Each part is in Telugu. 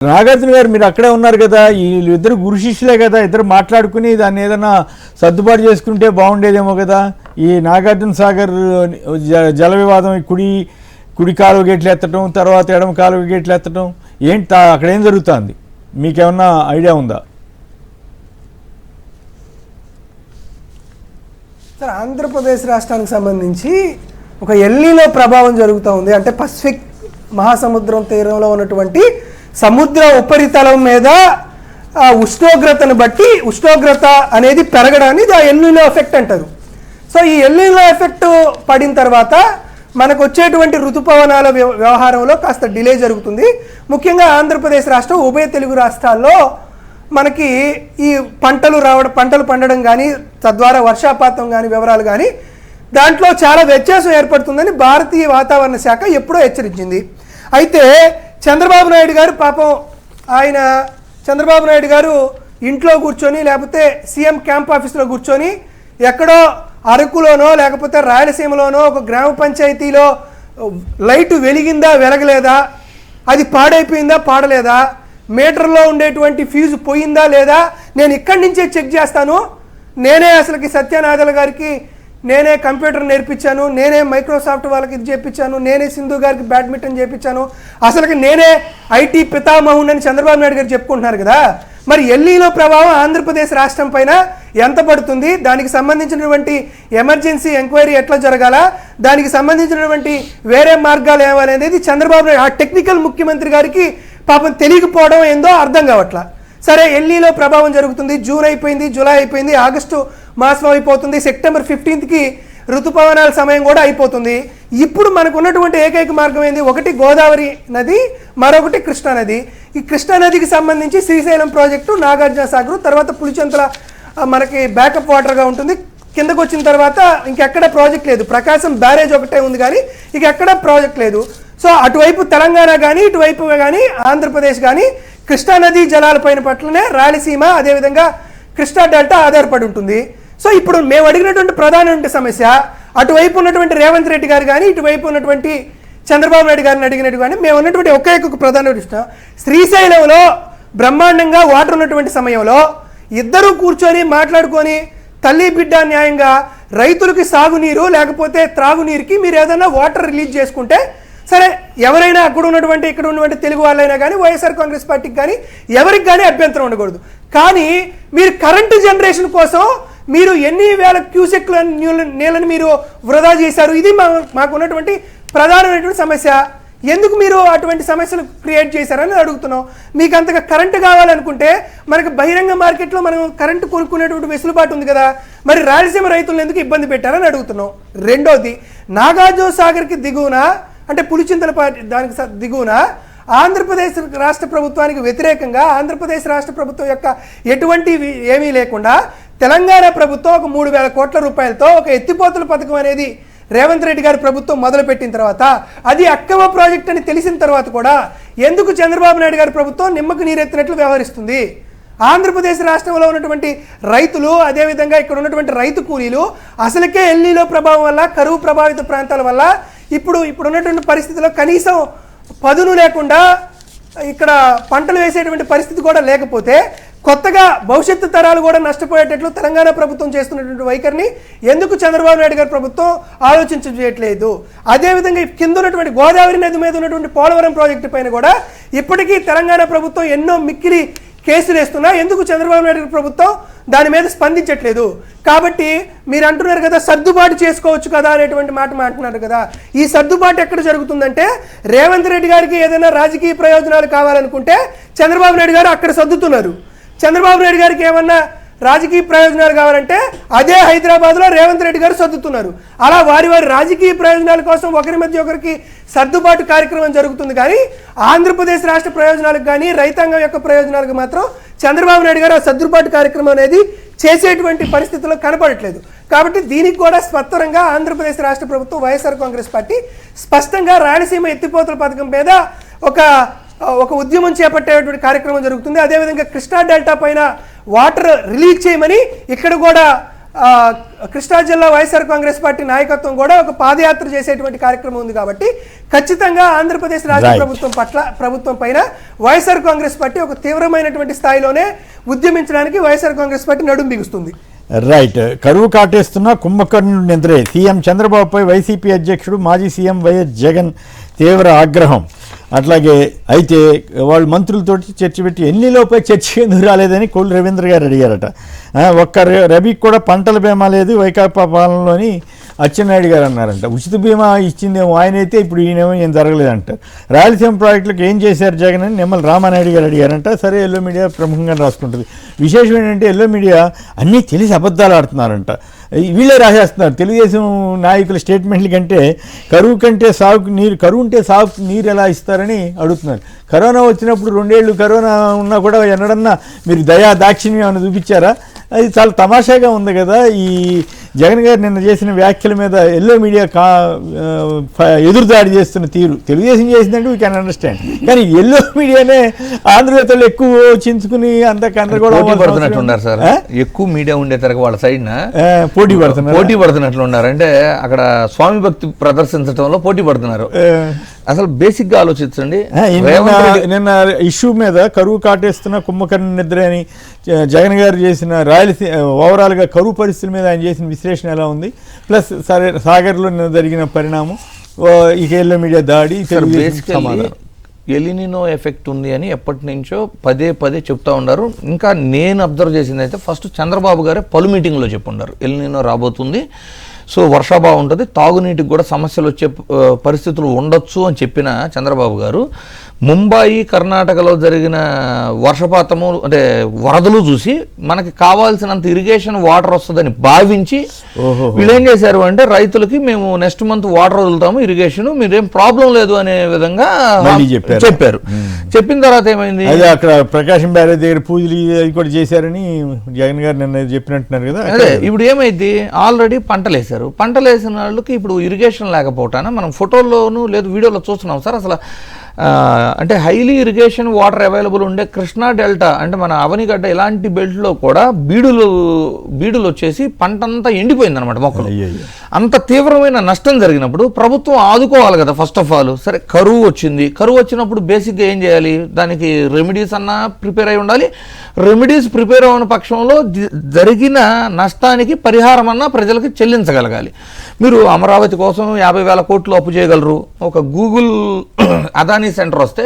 నాగార్జున గారు మీరు అక్కడే ఉన్నారు కదా, వీళ్ళిద్దరు గురు శిష్యులే కదా, ఇద్దరు మాట్లాడుకుని దాన్ని ఏదైనా సర్దుబాటు చేసుకుంటే బాగుండేదేమో కదా. ఈ నాగార్జున సాగర్ జల వివాదం, కుడి కాలువ గేట్లు ఎత్తడం, తర్వాత ఎడమ కాలువ గేట్లు ఎత్తడం, ఏంటి అక్కడ ఏం జరుగుతుంది, మీకేమన్నా ఐడియా ఉందా? సార్, ఆంధ్రప్రదేశ్ రాష్ట్రానికి సంబంధించి ఒక ఎల్నీలో ప్రభావం జరుగుతూ ఉంది. అంటే పసిఫిక్ మహాసముద్రం తీరంలో ఉన్నటువంటి సముద్ర ఉపరితలం మీద ఉష్ణోగ్రతను బట్టి ఉష్ణోగ్రత అనేది పెరగడాన్ని ఆ ఎల్నీలో ఎఫెక్ట్ అంటారు. సో ఈ ఎల్నీలో ఎఫెక్ట్ పడిన తర్వాత మనకు వచ్చేటువంటి ఋతుపవనాల వ్యవహారంలో కాస్త డిలే జరుగుతుంది. ముఖ్యంగా ఆంధ్రప్రదేశ్ రాష్ట్రం, ఉభయ తెలుగు రాష్ట్రాల్లో మనకి ఈ పంటలు పండడం కానీ, తద్వారా వర్షాపాతం కానీ, వివరాలు కానీ దాంట్లో చాలా వ్యత్యాసం ఏర్పడుతుందని భారతీయ వాతావరణ శాఖ ఎప్పుడో హెచ్చరించింది. అయితే చంద్రబాబు నాయుడు గారు పాపం చంద్రబాబు నాయుడు గారు ఇంట్లో కూర్చొని, లేకపోతే సీఎం క్యాంప్ ఆఫీస్లో కూర్చొని, ఎక్కడో అరకులోనో లేకపోతే రాయలసీమలోనో ఒక గ్రామ పంచాయతీలో లైటు వెలిగిందా వెలగలేదా, అది పాడైపోయిందా పాడలేదా, మీటర్లో ఉండేటువంటి ఫీజు పోయిందా లేదా, నేను ఇక్కడి నుంచే చెక్ చేస్తాను, నేనే అసలుకి సత్యనాథల్ గారికి నేనే కంప్యూటర్ నేర్పించాను, నేనే మైక్రోసాఫ్ట్ వాళ్ళకి ఇది చేయించాను, నేనే సింధు గారికి బ్యాడ్మింటన్ చేయించాను, అసలుకి నేనే ఐటీ పితామహుని అని చంద్రబాబు నాయుడు గారు చెప్పుకుంటున్నారు కదా. మరి ఎల్నీలో ప్రభావం ఆంధ్రప్రదేశ్ రాష్ట్రం పైన ఎంత పడుతుంది, దానికి సంబంధించినటువంటి ఎమర్జెన్సీ ఎంక్వైరీ ఎట్లా జరగాల, దానికి సంబంధించినటువంటి వేరే మార్గాలు ఏమనేది చంద్రబాబు నాయుడు ఆ టెక్నికల్ ముఖ్యమంత్రి గారికి పాపం తెలియకపోవడం ఏందో అర్థం కావట్లా. సరే, ఎల్నీలో ప్రభావం జరుగుతుంది, జూన్ అయిపోయింది, జూలై అయిపోయింది, ఆగస్టు మాసం అయిపోతుంది, సెప్టెంబర్ 15కి ఋతుపవనాల సమయం కూడా అయిపోతుంది. ఇప్పుడు మనకు ఉన్నటువంటి ఏకైక మార్గం ఏంది? ఒకటి గోదావరి నది, మరొకటి కృష్ణా నది. ఈ కృష్ణా నదికి సంబంధించి శ్రీశైలం ప్రాజెక్టు, నాగార్జున సాగర్, తర్వాత పులిచెంతల మనకి బ్యాకప్ వాటర్గా ఉంటుంది. కిందకు వచ్చిన తర్వాత ఇంకెక్కడ ప్రాజెక్ట్ లేదు, ప్రకాశం బ్యారేజ్ ఒకటే ఉంది కానీ ఇక ఎక్కడ ప్రాజెక్ట్ లేదు. సో అటువైపు తెలంగాణ కానీ ఇటువైపు కానీ ఆంధ్రప్రదేశ్ కానీ కృష్ణా నదీ జలాలపైన పట్లనే రాయలసీమ, అదేవిధంగా కృష్ణా డెల్టా ఆధారపడి ఉంటుంది. సో ఇప్పుడు మేము అడిగినటువంటి ప్రధానమైన సమస్య, అటువైపు ఉన్నటువంటి రేవంత్ రెడ్డి గారు కానీ ఇటువైపు ఉన్నటువంటి చంద్రబాబు నాయుడు గారిని అడిగినట్టు కానీ మేము ఉన్నటువంటి ఒకే ఒక ప్రధాన విషయం, శ్రీశైలంలో బ్రహ్మాండంగా వాటర్ ఉన్నటువంటి సమయంలో ఇద్దరూ కూర్చొని మాట్లాడుకొని తల్లి బిడ్డ న్యాయంగా రైతులకి సాగునీరు లేకపోతే త్రాగునీరుకి మీరు ఏదైనా వాటర్ రిలీజ్ చేసుకుంటే సరే, ఎవరైనా అక్కడ ఉన్నటువంటి ఇక్కడ ఉన్నటువంటి తెలుగు వాళ్ళైనా కానీ వైఎస్ఆర్ కాంగ్రెస్ పార్టీకి కానీ ఎవరికి కానీ అభ్యంతరం ఉండకూడదు. కానీ మీరు కరెంటు జనరేషన్ కోసం మీరు ఎన్ని వేల క్యూసెక్ల నీళ్ళని మీరు వృధా చేశారు, ఇది మాకు ఉన్నటువంటి ప్రధానమైనటువంటి సమస్య. ఎందుకు మీరు అటువంటి సమస్యలు క్రియేట్ చేశారని అడుగుతున్నాం. మీకు అంతగా కరెంటు కావాలనుకుంటే మనకు బహిరంగ మార్కెట్లో మనం కరెంటు కొనుక్కునేటువంటి వెసులుబాటు ఉంది కదా, మరి రాయలసీమ రైతులను ఎందుకు ఇబ్బంది పెట్టారని అడుగుతున్నాం. రెండోది, నాగార్జున సాగర్కి దిగువన అంటే పులిచింతల దానికి దిగువన ఆంధ్రప్రదేశ్ రాష్ట్ర ప్రభుత్వానికి వ్యతిరేకంగా ఆంధ్రప్రదేశ్ రాష్ట్ర ప్రభుత్వం యొక్క ఎటువంటి ఏమీ లేకుండా తెలంగాణ ప్రభుత్వం ఒక 3,000 కోట్ల రూపాయలతో ఒక ఎత్తిపోతల పథకం అనేది రేవంత్ రెడ్డి గారి ప్రభుత్వం మొదలుపెట్టిన తర్వాత అది అక్రమ ప్రాజెక్ట్ అని తెలిసిన తర్వాత కూడా ఎందుకు చంద్రబాబు నాయుడు గారి ప్రభుత్వం నిమ్మకు నీరెత్తినట్లు వ్యవహరిస్తుంది? ఆంధ్రప్రదేశ్ రాష్ట్రంలో ఉన్నటువంటి రైతులు, అదేవిధంగా ఇక్కడ ఉన్నటువంటి రైతు కూలీలు అసలుకే ఎల్నీలో ప్రభావం వల్ల, కరువు ప్రభావిత ప్రాంతాల వల్ల ఇప్పుడు ఉన్నటువంటి పరిస్థితిలో కనీసం పదును లేకుండా ఇక్కడ పంటలు వేసేటువంటి పరిస్థితి కూడా లేకపోతే కొత్తగా భవిష్యత్తు తరాలు కూడా నష్టపోయేటట్లు తెలంగాణ ప్రభుత్వం చేస్తున్నటువంటి వైఖరిని ఎందుకు చంద్రబాబు నాయుడు గారి ప్రభుత్వం ఆలోచించట్లేదు? అదేవిధంగా కింద ఉన్నటువంటి గోదావరి నది మీద ఉన్నటువంటి పోలవరం ప్రాజెక్టు పైన కూడా ఇప్పటికీ తెలంగాణ ప్రభుత్వం ఎన్నో మిక్కిలి కేసులు వేస్తున్నా ఎందుకు చంద్రబాబు నాయుడు గారి ప్రభుత్వం దాని మీద స్పందించట్లేదు? కాబట్టి మీరు అంటున్నారు కదా సర్దుబాటు చేసుకోవచ్చు కదా అనేటువంటి మాట మాట్లాడుతున్నారు కదా. ఈ సర్దుబాటు ఎక్కడ జరుగుతుందంటే రేవంత్ రెడ్డి గారికి ఏదైనా రాజకీయ ప్రయోజనాలు కావాలనుకుంటే చంద్రబాబు నాయుడు గారు అక్కడ సర్దుతున్నారు. చంద్రబాబు నాయుడు గారికి ఏమన్నా రాజకీయ ప్రయోజనాలు కావాలంటే అదే హైదరాబాద్లో రేవంత్ రెడ్డి గారు సర్దుతున్నారు. అలా వారి రాజకీయ ప్రయోజనాల కోసం ఒకరి మధ్య ఒకరికి సర్దుబాటు కార్యక్రమం జరుగుతుంది. కానీ ఆంధ్రప్రదేశ్ రాష్ట్ర ప్రయోజనాలకు కానీ రైతాంగం యొక్క ప్రయోజనాలకు మాత్రం చంద్రబాబు నాయుడు గారు ఆ సర్దుబాటు కార్యక్రమం అనేది చేసేటువంటి పరిస్థితుల్లో కనపడట్లేదు. కాబట్టి దీనికి కూడా స్పష్టంగా ఆంధ్రప్రదేశ్ రాష్ట్ర ప్రభుత్వం, వైఎస్ఆర్ కాంగ్రెస్ పార్టీ స్పష్టంగా రాయలసీమ ఎత్తిపోతల పథకం మీద ఒక ఉద్యమం చేపట్టేటువంటి కార్యక్రమం జరుగుతుంది. అదేవిధంగా కృష్ణా డెల్టా పైన వాటర్ రిలీజ్ చేయమని ఇక్కడ కూడా కృష్ణా జిల్లా వైఎస్ఆర్ కాంగ్రెస్ పార్టీ నాయకత్వం కూడా ఒక పాదయాత్ర చేసేటువంటి కార్యక్రమం ఉంది కాబట్టి ఖచ్చితంగా ఆంధ్రప్రదేశ్ రాష్ట్ర ప్రభుత్వం పైన వైఎస్ఆర్ కాంగ్రెస్ పార్టీ ఒక తీవ్రమైనటువంటి స్థాయిలోనే ఉద్యమించడానికి వైఎస్ఆర్ కాంగ్రెస్ పార్టీ నడుం బిగుస్తుంది. రైట్. కరువు కాటేస్తున్న కుంభకర్ణుడి నిద్రే సీఎం చంద్రబాబుపై వైసీపీ అధ్యక్షుడు మాజీ సీఎం వైఎస్ జగన్ తీవ్ర ఆగ్రహం. అట్లాగే అయితే వాళ్ళు మంత్రులతోటి చర్చ పెట్టి ఎన్నిలోపై చర్చ ఎందుకు రాలేదని కోళ్ళు రవీంద్ర గారు అడిగారట. ఒక్క రబీకి కూడా పంటల బీమా లేదు వైకాపా పాలనలోని అచ్చెన్నాయుడు గారు అన్నారంట. ఉచిత బీమా ఇచ్చిందేమో ఆయన అయితే, ఇప్పుడు ఈయనేమో ఏం జరగలేదంటారు. రాయలసీమ ప్రాజెక్టులకు ఏం చేశారు జగన్ అని నిమ్మల రామానాయుడు గారు అడిగారంట. సరే, ఎల్లో మీడియా ప్రముఖంగా రాసుకుంటుంది. విశేషం ఏంటంటే ఎల్లో మీడియా అన్నీ తెలిసి అబద్ధాలు ఆడుతున్నారంట. వీళ్ళే రాసేస్తున్నారు. తెలుగుదేశం నాయకుల స్టేట్మెంట్ల కంటే కరువు ఉంటే సాగుకు నీరు ఎలా ఇస్తారని అడుగుతున్నారు. కరోనా వచ్చినప్పుడు 2 ఏళ్ళు కరోనా ఉన్నా కూడా ఎన్నడన్నా మీరు దాక్షిణ్యం ఏమైనా చూపించారా? అది చాలా తమాషాగా ఉంది కదా. ఈ జగన్ గారు నిన్న చేసిన వ్యాఖ్యల మీద ఎల్లో మీడియా ఎదురుదాడి చేస్తున్న తీరు తెలుగుదేశం చేసిందంటే వీ కెన్ అండర్స్టాండ్. కానీ ఎల్లో మీడియానే ఆంధ్రవేత్తలు ఎక్కువ చించుకుని అంత గందరగోళం పడుతున్నట్టున్నారు సార్. ఎక్కువ మీడియా ఉండే తరగతి వాళ్ళ సైడ్ పోటీ పడుతున్నట్లు ఉన్నారు. అంటే అక్కడ స్వామి భక్తి ప్రదర్శించడంలో పోటీ పడుతున్నారు. అసలు బేసిక్ గా ఆలోచించండి. నిన్న ఇష్యూ మీద కరువు కాటేస్తున్న కుంభకర్ణ నిద్ర అని జగన్ గారు చేసిన ఓవరాల్ గా కరువు పరిస్థితుల మీద ఆయన చేసిన విశ్లేషణ ఎలా ఉంది, ప్లస్ సాగర్లో నిన్న జరిగిన పరిణామం, ఇక ఎల్లో మీడియా దాడి, ఎలినినో ఎఫెక్ట్ ఉంది అని ఎప్పటి నుంచో పదే చెప్తా ఉన్నారు. ఇంకా నేను అబ్జర్వ్ చేసింది అయితే ఫస్ట్ చంద్రబాబు గారే పలు మీటింగ్లో చెప్పున్నారు ఎలినినో రాబోతుంది, సో వర్షాభావం ఉంటుంది, తాగునీటికి కూడా సమస్యలు వచ్చే పరిస్థితులు ఉండొచ్చు అని చెప్పిన చంద్రబాబు గారు ముంబాయి కర్ణాటకలో జరిగిన వర్షపాతము అంటే వరదలు చూసి మనకి కావాల్సినంత ఇరిగేషన్ వాటర్ వస్తుందని భావించి వీళ్ళు ఏం చేశారు అంటే రైతులకి మేము నెక్స్ట్ మంత్ వాటర్ వదులుతాము, ఇరిగేషన్ మీరేం ప్రాబ్లం లేదు అనే విధంగా చెప్పారు. చెప్పిన తర్వాత ఏమైంది, అక్కడ ప్రకాశం బ్యారేజ్ దగ్గర పూజలు కూడా చేశారని జగన్ గారు నిన్న చెప్పినట్టున్నారు కదా. అదే ఇప్పుడు ఏమైంది, ఆల్రెడీ పంటలు వేసిన వాళ్ళకి ఇప్పుడు ఇరిగేషన్ లేకపోవటాన మనం ఫోటోల్లోనూ లేదు వీడియోలో చూస్తున్నాం సార్. అసలు అంటే హైలీ ఇరిగేషన్ వాటర్ అవైలబుల్ ఉండే కృష్ణా డెల్టా అంటే మన అవనిగడ్డ ఇలాంటి బెల్ట్లో కూడా బీడులు వచ్చేసి పంట అంతా ఎండిపోయింది అనమాట. మొక్కలు అంత తీవ్రమైన నష్టం జరిగినప్పుడు ప్రభుత్వం ఆదుకోవాలి కదా ఫస్ట్ ఆఫ్ ఆల్. సరే, కరువు వచ్చినప్పుడు బేసిక్గా ఏం చేయాలి, దానికి రెమెడీస్ అన్నా ప్రిపేర్ అయి ఉండాలి. రెమెడీస్ ప్రిపేర్ అయిన పక్షంలో జరిగిన నష్టానికి పరిహారం అన్నా ప్రజలకి చెల్లించగలగాలి. మీరు అమరావతి కోసం 50,000 కోట్లు అప్పు చేయగలరు. ఒక గూగుల్ అదానీ సెంటర్ వస్తే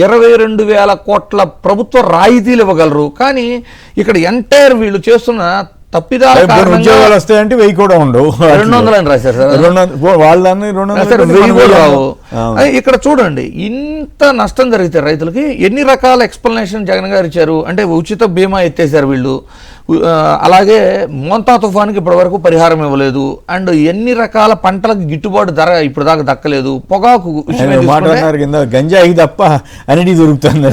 22,000 కోట్ల ప్రభుత్వ రాయితీలు ఇవ్వగలరు. కానీ ఇక్కడ ఎంటైర్ వీళ్ళు చేస్తున్న తప్పిదాలు వస్తాయంటే 1000 కూడా ఉండవు, 200 అని రాశారు సార్. 1000 కూడా రావు. ఇక్కడ చూడండి, ఇంత నష్టం జరిగితే రైతులకి ఎన్ని రకాల ఎక్స్ప్లెనేషన్ జగన్ గారు ఇచ్చారు. అంటే ఉచిత బీమా ఎత్తేసారు వీళ్ళు, అలాగే మోంతా తుఫానికి ఇప్పటివరకు పరిహారం ఇవ్వలేదు, అండ్ ఎన్ని రకాల పంటలకు గిట్టుబాటు ధర ఇప్పుడు దాకా దక్కలేదు. పొగాకు గంజాయి తప్ప అన్నిటి దొరుకుతుంది,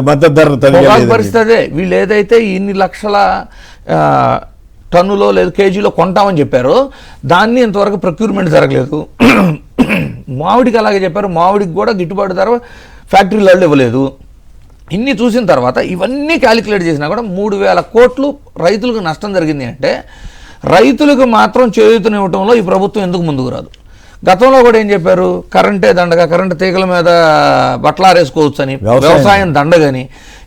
మద్దతు ధర పొగాకు పరిస్థితి అదే. వీళ్ళు ఏదైతే ఇన్ని లక్షల టన్నులో లేదు కేజీలో కొంటామని చెప్పారో దాన్ని ఇంతవరకు ప్రొక్యూర్మెంట్ జరగలేదు. మామిడికి అలాగే చెప్పారు, మామిడికి కూడా గిట్టుబాటు ధర ఫ్యాక్టరీలలో ఇవ్వలేదు. ఇన్ని చూసిన తర్వాత ఇవన్నీ క్యాలిక్యులేట్ చేసినా కూడా 3,000 కోట్లు రైతులకు నష్టం జరిగింది అంటే రైతులకు మాత్రం చేయూతనివ్వటంలో ఈ ప్రభుత్వం ఎందుకు ముందుకు రాదు? గతంలో కూడా ఏం చెప్పారు, కరెంటే దండగా, కరెంటు తీగల మీద బట్టలారేసుకోవచ్చు అని, వ్యవసాయం దండగని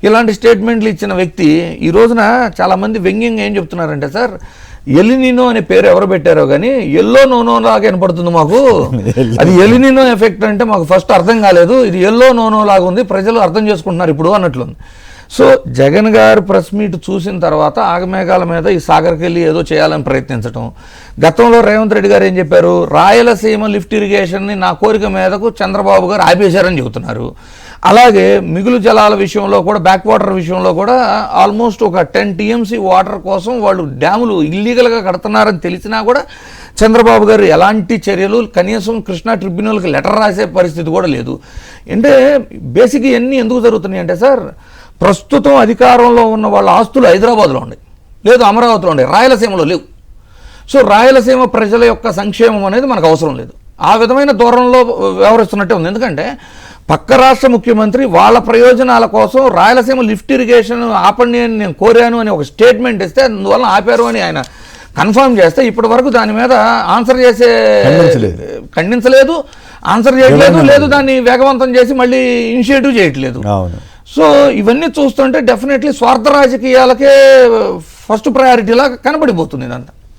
ఇలాంటి స్టేట్మెంట్లు ఇచ్చిన వ్యక్తి ఈ రోజున చాలామంది వ్యంగ్యంగా ఏం చెప్తున్నారంటే, సార్ ఎలినినో అనే పేరు ఎవరు పెట్టారో కానీ ఎల్లో నోనో లాగా వినపడుతుంది మాకు, అది ఎలినినో ఎఫెక్ట్ అంటే మాకు ఫస్ట్ అర్థం కాలేదు, ఇది ఎల్లో నోనో లాగా ఉంది, ప్రజలు అర్థం చేసుకుంటున్నారు ఇప్పుడు అన్నట్లుంది. సో జగన్ గారు ప్రెస్ మీట్ చూసిన తర్వాత ఆగమేఘాల మీద ఈ సాగర్కి వెళ్ళి ఏదో చేయాలని ప్రయత్నించడం. గతంలో రేవంత్ రెడ్డి గారు ఏం చెప్పారు, రాయలసీమ లిఫ్ట్ ఇరిగేషన్ని నా కోరిక మీదకు చంద్రబాబు గారు ఆపేశారని చెబుతున్నారు. అలాగే మిగులు జలాల విషయంలో కూడా, బ్యాక్ వాటర్ విషయంలో కూడా ఆల్మోస్ట్ ఒక 10 TMC వాటర్ కోసం వాళ్ళు డ్యాములు ఇల్లీగల్గా కడుతున్నారని తెలిసినా కూడా చంద్రబాబు గారు ఎలాంటి చర్యలు, కనీసం కృష్ణా ట్రిబ్యునల్కి లెటర్ రాసే పరిస్థితి కూడా లేదు. అంటే బేసిక్గా ఇవన్నీ ఎందుకు జరుగుతున్నాయి అంటే సార్, ప్రస్తుతం అధికారంలో ఉన్న వాళ్ళ ఆస్తులు హైదరాబాద్లో ఉన్నాయి, లేదు అమరావతిలో ఉన్నాయి, రాయలసీమలో లేవు. సో రాయలసీమ ప్రజల యొక్క సంక్షేమం అనేది మనకు అవసరం లేదు. ఆ విధమైన ధోరణిలో వ్యవహరిస్తున్నట్టే ఉంది. ఎందుకంటే పక్క రాష్ట్ర ముఖ్యమంత్రి వాళ్ళ ప్రయోజనాల కోసం రాయలసీమ లిఫ్ట్ ఇరిగేషన్ ఆపండి అని నేను కోరాను అని ఒక స్టేట్మెంట్ ఇస్తే అందువల్ల ఆపారు అని ఆయన కన్ఫర్మ్ చేస్తే ఇప్పటి వరకు దాని మీద ఆన్సర్ చేసే ఖండించలేదు, ఆన్సర్ చేయట్లేదు, లేదు దాన్ని వేగవంతం చేసి మళ్ళీ ఇనిషియేటివ్ చేయట్లేదు. సో ఇవన్నీ చూస్తుంటే డెఫినెట్లీ స్వార్థ రాజకీయాలకే ఫస్ట్ ప్రయారిటీలా కనబడిపోతుంది ఇదంతా.